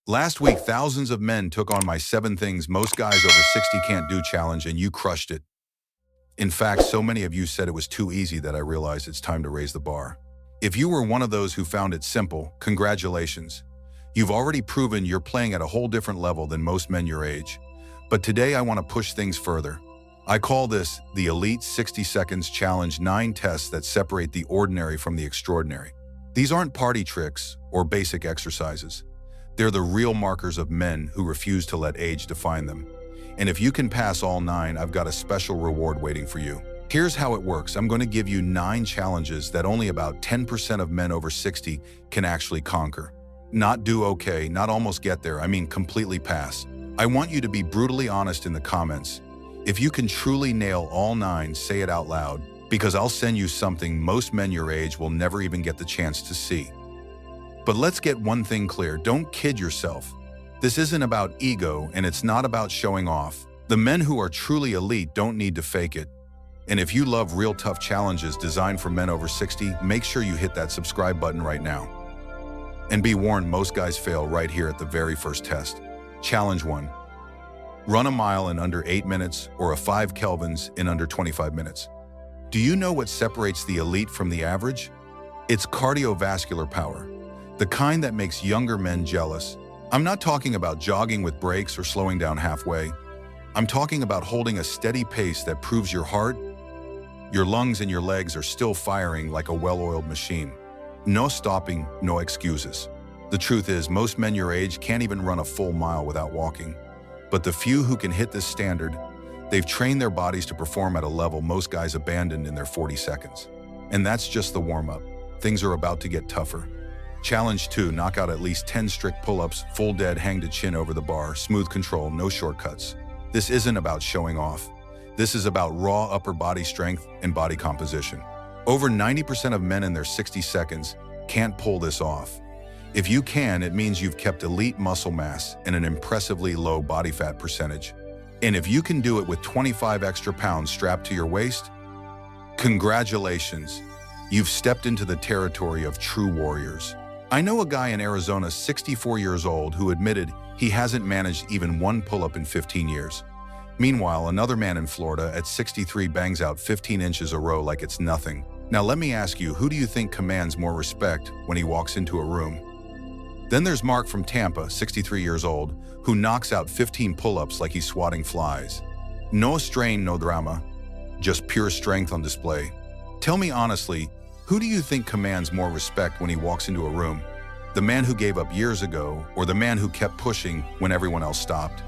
Last week, thousands of men took on my 7 things most guys over 60 can't do challenge, and you crushed it. In fact, so many of you said it was too easy that I realized it's time to raise the bar. If you were one of those who found it simple, congratulations. You've already proven you're playing at a whole different level than most men your age. But today I want to push things further. I call this the Elite 60 Seconds Challenge, 9 tests that separate the ordinary from the extraordinary. These aren't party tricks or basic exercises. They're the real markers of men who refuse to let age define them. And if you can pass all 9, I've got a special reward waiting for you. Here's how it works. I'm going to give you 9 challenges that only about 10% of men over 60 can actually conquer. Not do okay, not almost get there, I mean completely pass. I want you to be brutally honest in the comments. If you can truly nail all 9, say it out loud, because I'll send you something most men your age will never even get the chance to see. But let's get one thing clear, don't kid yourself. This isn't about ego, and it's not about showing off. The men who are truly elite don't need to fake it. And if you love real tough challenges designed for men over 60, make sure you hit that subscribe button right now. And be warned, most guys fail right here at the very first test. Challenge 1. Run a mile in under 8 minutes or a 5 kelvins in under 25 minutes. Do you know what separates the elite from the average? It's cardiovascular power, the kind that makes younger men jealous. I'm not talking about jogging with breaks or slowing down halfway. I'm talking about holding a steady pace that proves your heart, your lungs, and your legs are still firing like a well-oiled machine. No stopping, no excuses. The truth is, most men your age can't even run a full mile without walking. But the few who can hit this standard, they've trained their bodies to perform at a level most guys abandoned in their 40 seconds. And that's just the warm-up. Things are about to get tougher. Challenge 2, knock out at least 10 strict pull-ups, full dead, hang to chin over the bar, smooth control, no shortcuts. This isn't about showing off. This is about raw upper body strength and body composition. Over 90% of men in their 60 seconds can't pull this off. If you can, it means you've kept elite muscle mass and an impressively low body fat percentage. And if you can do it with 25 extra pounds strapped to your waist, congratulations. You've stepped into the territory of true warriors. I know a guy in Arizona, 64 years old, who admitted he hasn't managed even 1 pull-up in 15 years. Meanwhile, another man in Florida at 63 bangs out 15 inches a row like it's nothing. Now let me ask you, who do you think commands more respect when he walks into a room? Then there's Mark from Tampa, 63 years old, who knocks out 15 pull-ups like he's swatting flies. No strain, no drama, just pure strength on display. Tell me honestly, who do you think commands more respect when he walks into a room? The man who gave up years ago, or the man who kept pushing when everyone else stopped?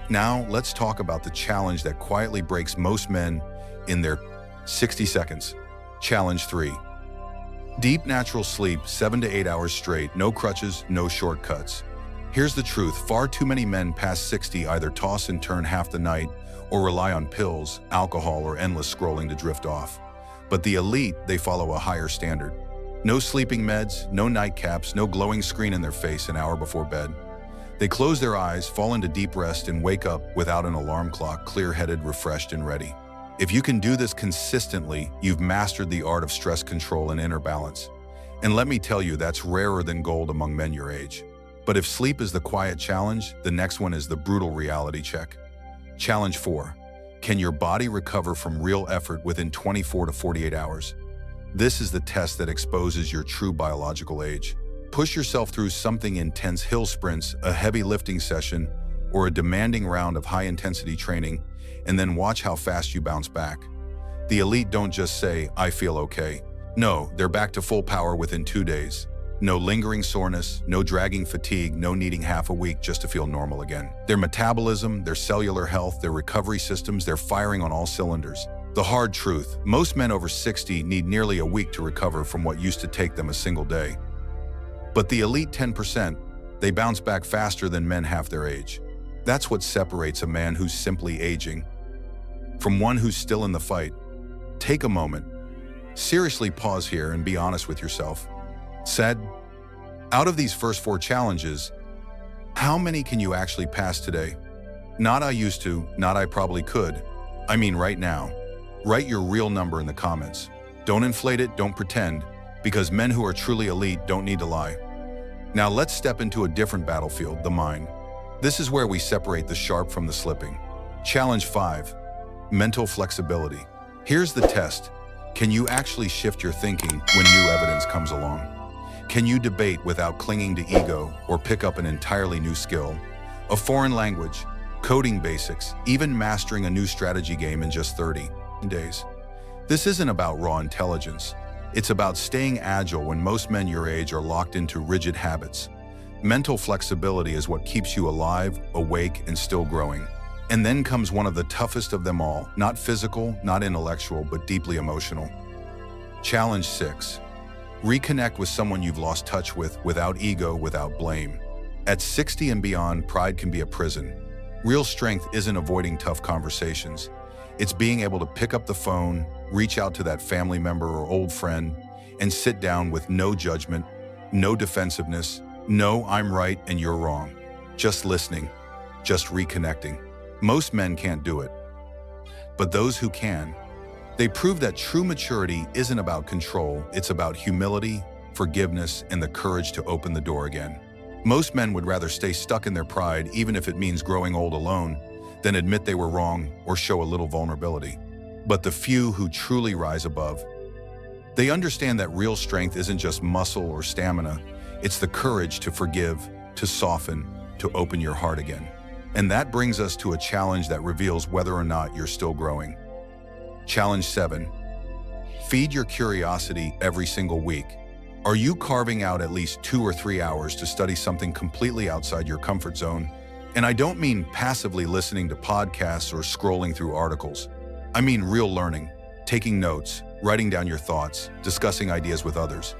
Now, let's talk about the challenge that quietly breaks most men in their 60 seconds. Challenge 3. Deep natural sleep, 7 to 8 hours straight, no crutches, no shortcuts. Here's the truth, far too many men past 60 either toss and turn half the night or rely on pills, alcohol, or endless scrolling to drift off. But the elite, they follow a higher standard. No sleeping meds, no nightcaps, no glowing screen in their face an hour before bed. They close their eyes, fall into deep rest, and wake up without an alarm clock, clear-headed, refreshed, and ready. If you can do this consistently, you've mastered the art of stress control and inner balance. And let me tell you, that's rarer than gold among men your age. But if sleep is the quiet challenge, the next one is the brutal reality check. Challenge 4. Can your body recover from real effort within 24 to 48 hours? This is the test that exposes your true biological age. Push yourself through something intense, hill sprints, a heavy lifting session, or a demanding round of high-intensity training, and then watch how fast you bounce back. The elite don't just say, "I feel okay." No, they're back to full power within 2 days. No lingering soreness, no dragging fatigue, no needing half a week just to feel normal again. Their metabolism, their cellular health, their recovery systems, they're firing on all cylinders. The hard truth, most men over 60 need nearly a week to recover from what used to take them a single day. But the elite 10%, they bounce back faster than men half their age. That's what separates a man who's simply aging from one who's still in the fight. Take a moment. Seriously pause here and be honest with yourself. Said, out of these first 4 challenges, how many can you actually pass today? Not "I used to," not "I probably could." I mean right now. Write your real number in the comments. Don't inflate it, don't pretend, because men who are truly elite don't need to lie. Now let's step into a different battlefield, the mind. This is where we separate the sharp from the slipping. Challenge 5. Mental flexibility. Here's the test. Can you actually shift your thinking when new evidence comes along? Can you debate without clinging to ego or pick up an entirely new skill? A foreign language, coding basics, even mastering a new strategy game in just 30 days. This isn't about raw intelligence. It's about staying agile when most men your age are locked into rigid habits. Mental flexibility is what keeps you alive, awake, and still growing. And then comes one of the toughest of them all, not physical, not intellectual, but deeply emotional. Challenge 6. Reconnect with someone you've lost touch with without ego, without blame. At 60 and beyond, pride can be a prison. Real strength isn't avoiding tough conversations. It's being able to pick up the phone, reach out to that family member or old friend, and sit down with no judgment, no defensiveness, no I'm right and you're wrong. Just listening, just reconnecting. Most men can't do it. But those who can, they prove that true maturity isn't about control, it's about humility, forgiveness, and the courage to open the door again. Most men would rather stay stuck in their pride, even if it means growing old alone, than admit they were wrong or show a little vulnerability. But the few who truly rise above, they understand that real strength isn't just muscle or stamina, it's the courage to forgive, to soften, to open your heart again. And that brings us to a challenge that reveals whether or not you're still growing. Challenge 7. Feed your curiosity every single week. Are you carving out at least 2 or 3 hours to study something completely outside your comfort zone? And I don't mean passively listening to podcasts or scrolling through articles. I mean real learning, taking notes, writing down your thoughts, discussing ideas with others.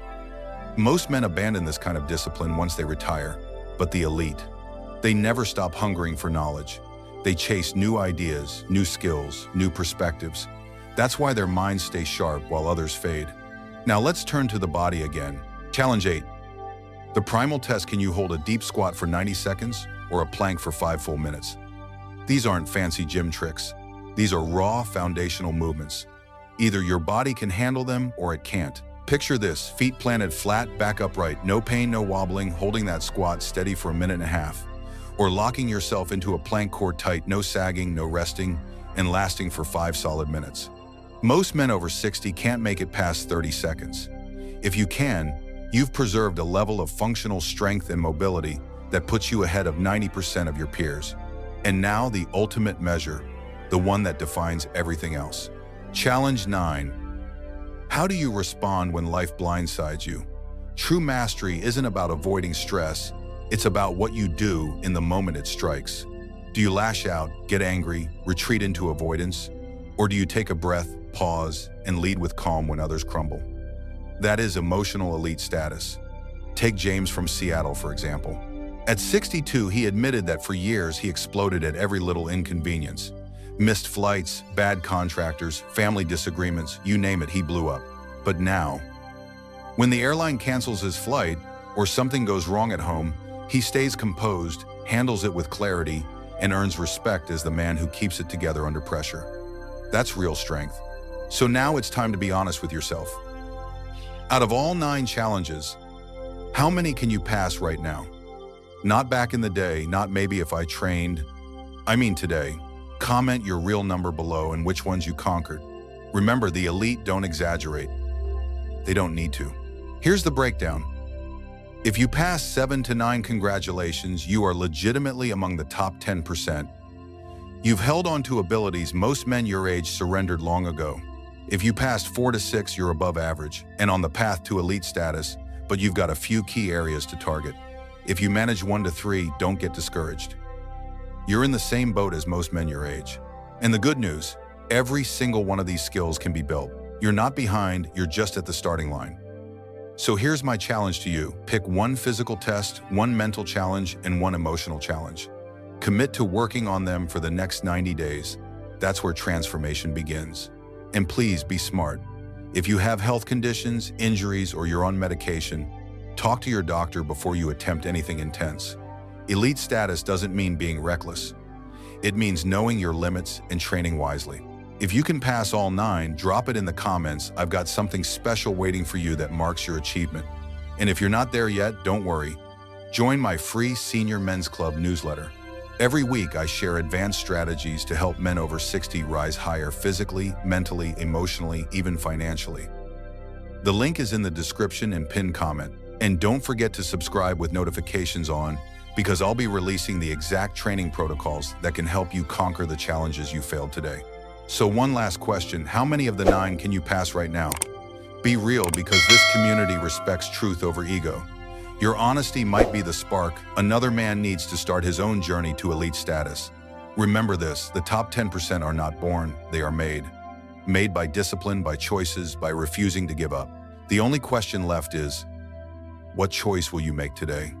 Most men abandon this kind of discipline once they retire, but the elite, they never stop hungering for knowledge. They chase new ideas, new skills, new perspectives. That's why their minds stay sharp while others fade. Now let's turn to the body again. Challenge 8. The primal test: can you hold a deep squat for 90 seconds or a plank for 5 full minutes? These aren't fancy gym tricks. These are raw, foundational movements. Either your body can handle them or it can't. Picture this: feet planted flat, back upright, no pain, no wobbling, holding that squat steady for a minute and a half. Or locking yourself into a plank, core tight, no sagging, no resting, and lasting for 5 solid minutes. Most men over 60 can't make it past 30 seconds. If you can, you've preserved a level of functional strength and mobility that puts you ahead of 90% of your peers. And now the ultimate measure, the one that defines everything else. Challenge 9. How do you respond when life blindsides you? True mastery isn't about avoiding stress, it's about what you do in the moment it strikes. Do you lash out, get angry, retreat into avoidance? Or do you take a breath, pause, and lead with calm when others crumble? That is emotional elite status. Take James from Seattle, for example. At 62, he admitted that for years he exploded at every little inconvenience. Missed flights, bad contractors, family disagreements, you name it, he blew up. But now, when the airline cancels his flight or something goes wrong at home, he stays composed, handles it with clarity, and earns respect as the man who keeps it together under pressure. That's real strength. So now it's time to be honest with yourself. Out of all 9 challenges, how many can you pass right now? Not back in the day, not maybe if I trained. I mean today. Comment your real number below and which ones you conquered. Remember, the elite don't exaggerate. They don't need to. Here's the breakdown. If you pass 7 to 9, congratulations, you are legitimately among the top 10%. You've held on to abilities most men your age surrendered long ago. If you passed 4 to 6, you're above average and on the path to elite status, but you've got a few key areas to target. If you manage 1 to 3, don't get discouraged. You're in the same boat as most men your age. And the good news, every single one of these skills can be built. You're not behind, you're just at the starting line. So here's my challenge to you. Pick 1 physical test, 1 mental challenge, and 1 emotional challenge. Commit to working on them for the next 90 days. That's where transformation begins. And please be smart. If you have health conditions, injuries, or you're on medication, talk to your doctor before you attempt anything intense. Elite status doesn't mean being reckless. It means knowing your limits and training wisely. If you can pass all 9, drop it in the comments. I've got something special waiting for you that marks your achievement. And if you're not there yet, don't worry. Join my free Senior Men's Club newsletter. Every week, I share advanced strategies to help men over 60 rise higher physically, mentally, emotionally, even financially. The link is in the description and pinned comment. And don't forget to subscribe with notifications on, because I'll be releasing the exact training protocols that can help you conquer the challenges you failed today. So one last question, how many of the 9 can you pass right now? Be real, because this community respects truth over ego. Your honesty might be the spark. Another man needs to start his own journey to elite status. Remember this, the top 10% are not born, they are made. Made by discipline, by choices, by refusing to give up. The only question left is, what choice will you make today?